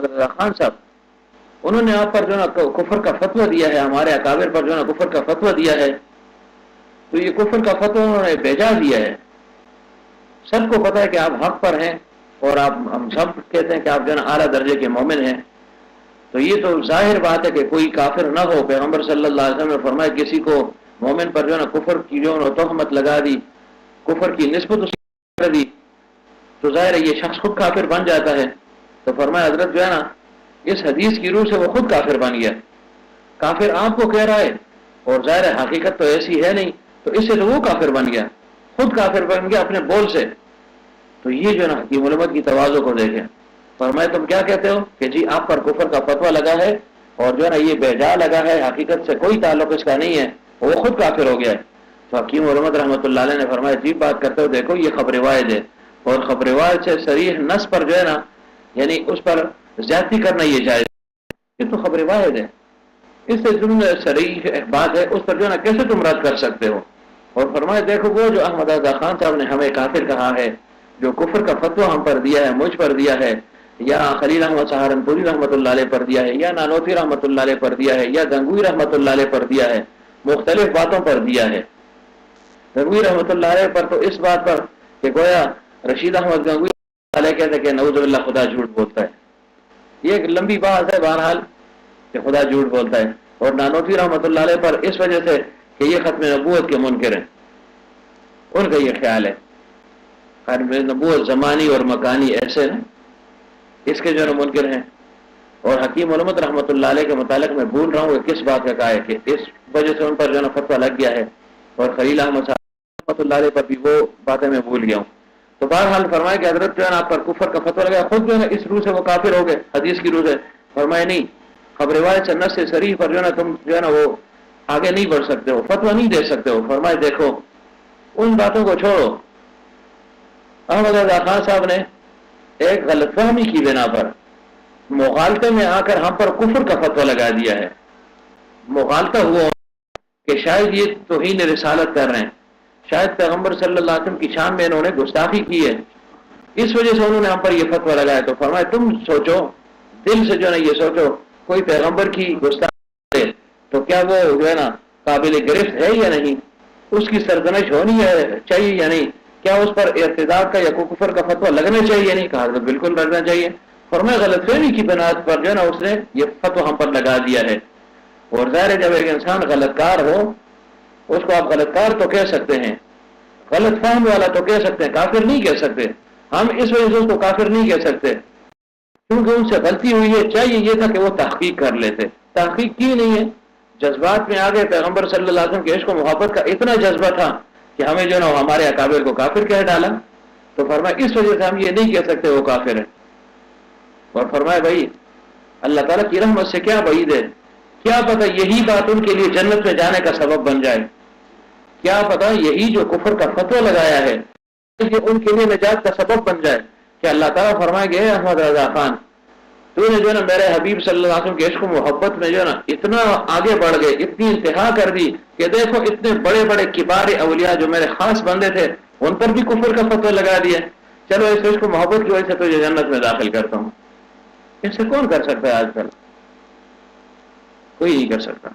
رضا خان صاحب، انہوں نے آپ پر جو ہے نا کفر کا فتویٰ دیا ہے، ہمارے اکابر پر جو ہے نا کفر کا فتویٰ دیا ہے، تو یہ کفر کا فتویٰ انہوں نے بھیجا دیا ہے. سب کو پتا ہے کہ آپ حق پر ہیں، اور ہم سب کہتے ہیں کہ آپ جو ہے نا اعلیٰ درجے کے مومن ہیں. تو یہ تو ظاہر بات ہے کہ کوئی کافر نہ ہو. پیغمبر صلی اللہ علیہ وسلم نے فرمایا کسی کو مومن پر جو ہے نا کفر کی جو ہے تہمت لگا دی، کفر کی نسبت اس کر دی، تو ظاہر ہے یہ شخص خود کافر بن جاتا ہے. تو فرمایا حضرت جو ہے نا اس حدیث کی روح سے وہ خود کافر بن گیا. کافر آپ کو کہہ رہا ہے اور ظاہر ہے حقیقت تو ایسی ہے نہیں، تو اس سے تو وہ کافر بن گیا، خود کافر بن گیا اپنے بول سے. تو یہ جو ہے نا حکیم علمت کی تواضع کو دیکھیں. فرمایا تم کیا کہتے ہو کہ جی آپ پر کفر کا فتویٰ لگا ہے اور جو ہے نا یہ بیجا لگا ہے، حقیقت سے کوئی تعلق اس کا نہیں ہے، وہ خود کافر ہو گیا ہے. تو حکیم علمت رحمۃ اللہ علیہ نے فرمایا عجیب بات کرتے ہو، دیکھو یہ خبر واحد ہے، اور خبر واحد سے صریح نص پر جو ہے نا یعنی اس پر زیادتی کرنا یہ جائز، یہ تو خبر واحد ہے، اس سے تم صریح بات ہے، اس پر جو ہے نا کیسے تم رد کر سکتے ہو. اور فرمایا دیکھو وہ جو احمد رضا خان صاحب نے ہمیں کافر کہا ہے، جو کفر کا فتویٰ ہم پر دیا ہے، مجھ پر دیا ہے، یا خلیل احمد سہارنپوری رحمۃ اللہ علیہ پر دیا ہے، یا نانوتوی رحمۃ اللہ علیہ پر دیا ہے، یا گنگوئی رحمۃ اللہ علیہ پر دیا ہے، مختلف باتوں پر دیا ہے. گنگوئی رحمۃ اللہ علیہ پر تو اس بات پر کہ گویا رشید احمد گنگوئی علیہ کہتے ہیں کہ نعوذ باللہ خدا جھوٹ بولتا ہے. یہ ایک لمبی بات ہے بہرحال کہ خدا جھوٹ بولتا ہے. اور نانوتوی رحمۃ اللہ علیہ پر اس وجہ سے کہ یہ ختم نبوت کے منکر ہیں، ان کا یہ خیال ہے ختم نبوت زمانی اور مکانی ایسے ہیں، اس کے جو ہے منکر ہیں. اور حکیم علمت رحمۃ اللہ علیہ کے متعلق میں بھول رہا ہوں کہ کس بات کا کہا ہے کہ اس وجہ سے ان پر جو ہے فتویٰ لگ گیا ہے، اور خلیل احمد رحمۃ اللہ علیہ پر بھی وہ باتیں میں بھول گیا ہوں. تو بہرحال فرمایا کہ حضرت جو ہے نا آپ پر کفر کا فتویٰ لگا، خود جو ہے نا اس روح سے وہ کافر ہو گئے، حدیث کی روح سے. فرمایا نہیں، خبر روایت سے نص صریح پر جو ہے نا تم جو ہے نا وہ آگے نہیں بڑھ سکتے ہو، فتویٰ نہیں دے سکتے ہو. فرمایا دیکھو ان باتوں کو چھوڑو. احمد رضا خان صاحب نے ایک غلط فہمی کی بنا پر مغالطے میں آ کر ہم پر کفر کا فتویٰ لگا دیا ہے. مغالطہ ہوا کہ شاید یہ توہین رسالت کر رہے ہیں، شاید پیغمبر صلی اللہ علیہ وسلم کی شان میں انہوں نے گستاخی کی ہے، اس وجہ سے انہوں نے ہم پر یہ فتویٰ لگایا. تو فرمایا تم سوچو، دل سے جو ہے نا یہ سوچو، کوئی پیغمبر کی گستاخی ہے تو کیا وہ جو ہے نا قابل گرفت ہے یا نہیں، اس کی سرزنش ہونی ہے چاہیے یا نہیں، کیا اس پر ارتداد کا یا کفر کا فتویٰ لگنا چاہیے یا نہیں. کہا تو بالکل لگنا چاہیے. فرمایا غلط فہمی کی بنا پر جو ہے نا اس نے یہ فتویٰ ہم پر لگا دیا ہے. اور ظاہر ہے جب ایک انسان غلط کار ہو اس کو آپ غلط کار تو کہہ سکتے ہیں، غلط فہم والا تو کہہ سکتے ہیں، کافر نہیں کہہ سکتے. ہم اس وجہ سے اس کو کافر نہیں کہہ سکتے کیونکہ ان سے غلطی ہوئی ہے. چاہیے یہ تھا کہ وہ تحقیق کر لیتے، تحقیق کی نہیں ہے، جذبات میں آگے. پیغمبر صلی اللہ علیہ وسلم کے عشق و محبت کا اتنا جذبہ تھا کہ ہمیں جو ہے نا ہمارے اکابر کو کافر کہہ ڈالا. تو فرمایا اس وجہ سے ہم یہ نہیں کہہ سکتے وہ کافر ہے. اور فرمایا بھائی اللہ تعالیٰ کی رحمت سے کیا بعید ہے، کیا پتہ یہی بات ان کے لیے جنت میں جانے کا سبب بن جائے، کیا پتہ یہی جو کفر کا فتویٰ لگایا ہے یہ ان کے لیے نجات کا سبب بن جائے. کہ اللہ تعالیٰ فرمائے گے احمد رضا خان تو نے جو ہے نا میرے حبیب صلی اللہ علیہ وسلم کے عشق و محبت میں جو ہے نا اتنا آگے بڑھ گئے، اتنی انتہا کر دی کہ دیکھو اتنے بڑے بڑے کبار اولیاء جو میرے خاص بندے تھے ان پر بھی کفر کا فتویٰ لگا دیا. چلو اس عشق و محبت کی وجہ سے تجھے جنت میں داخل کرتا ہوں. اس سے کون کر سکتا ہے؟ آج کل کوئی نہیں کر سکتا.